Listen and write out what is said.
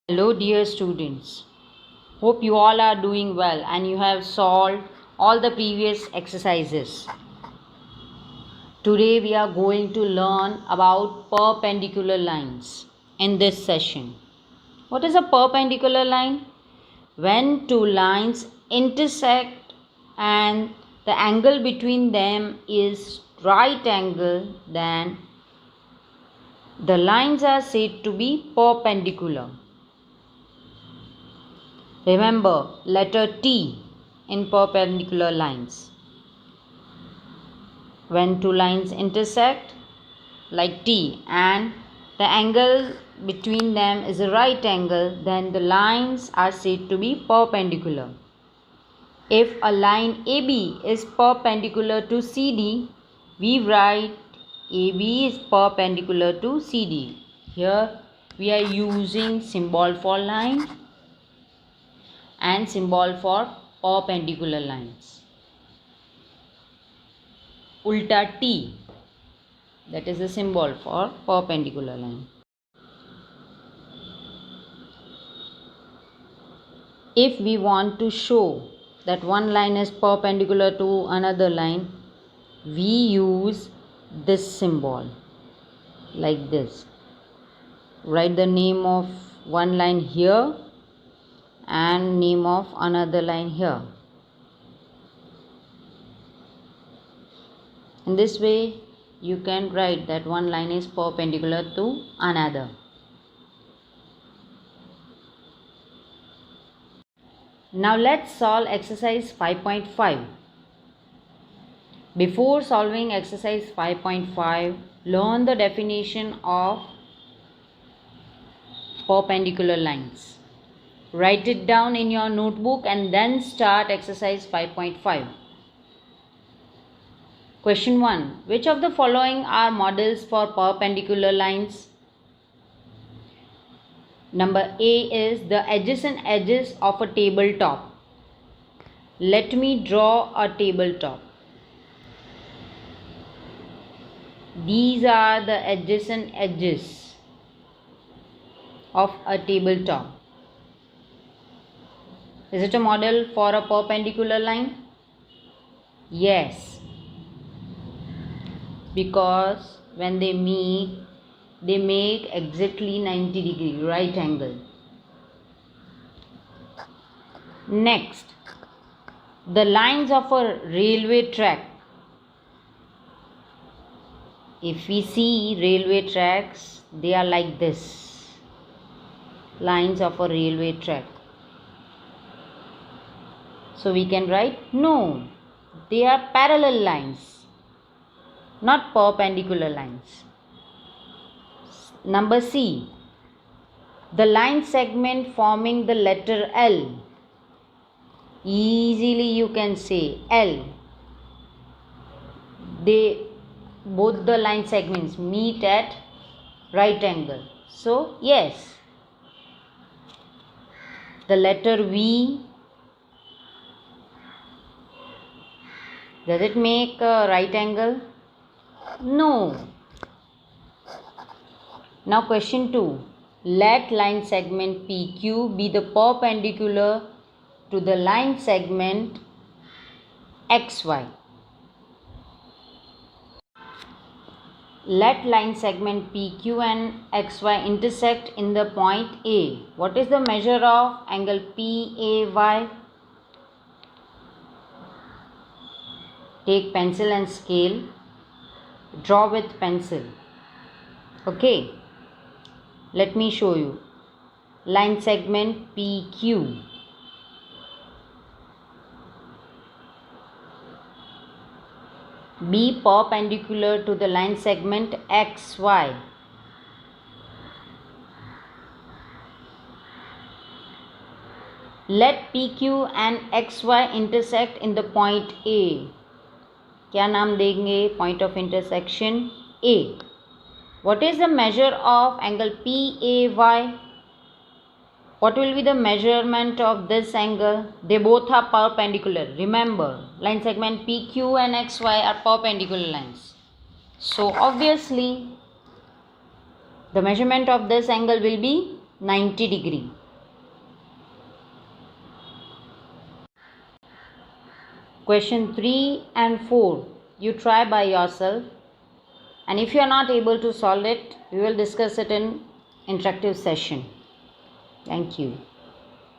Hello, dear students. Hope you all are doing well and you have solved all the previous exercises. Today, we are going to learn about perpendicular lines in this session. What is a perpendicular line? When two lines intersect and the angle between them is right angle, then the lines are said to be perpendicular. Remember letter T in perpendicular lines. When two lines intersect like T and the angle between them is a right angle, then the lines are said to be perpendicular. If a line AB is perpendicular to CD, we write AB is perpendicular to CD. Here we are using symbol for line and symbol for perpendicular lines. Ulta T, that is the symbol for perpendicular line. If we want to show that one line is perpendicular to another line, we use this symbol like this. Write the name of one line here and name of another line here. In this way, you can write that one line is perpendicular to another. Now let's solve exercise 5.5. Before solving exercise 5.5, learn the definition of perpendicular lines. Write it down in your notebook and then start exercise 5.5. Question 1. Which of the following are models for perpendicular lines? Number A is the adjacent edges of a tabletop. Let me draw a tabletop. These are the adjacent edges of a tabletop. Is it a model for a perpendicular line? Yes. Because when they meet, they make exactly 90 degree right angle. Next, the lines of a railway track. If we see railway tracks, they are like this. Lines of a railway track. So we can write no, they are parallel lines, not perpendicular lines. Number C, the line segment forming the letter L. Easily you can say L. Both the line segments meet at right angle. So yes. The letter V, does it make a right angle? No. Now question 2. Let line segment PQ be the perpendicular to the line segment XY. Let line segment PQ and XY intersect in the point A. What is the measure of angle PAY? Take pencil and scale. Draw with pencil. Okay. Let me show you. Line segment PQ. Be perpendicular to the line segment XY. Let PQ and XY intersect in the point A. क्या नाम देंगे point of intersection A. What is the measure of angle PAY? What will be the measurement of this angle? They both are perpendicular. Remember, line segment PQ and XY are perpendicular lines. So obviously, the measurement of this angle will be 90 degree. Question 3 and 4 you try by yourself, and if you are not able to solve it, we will discuss it in interactive session. Thank you.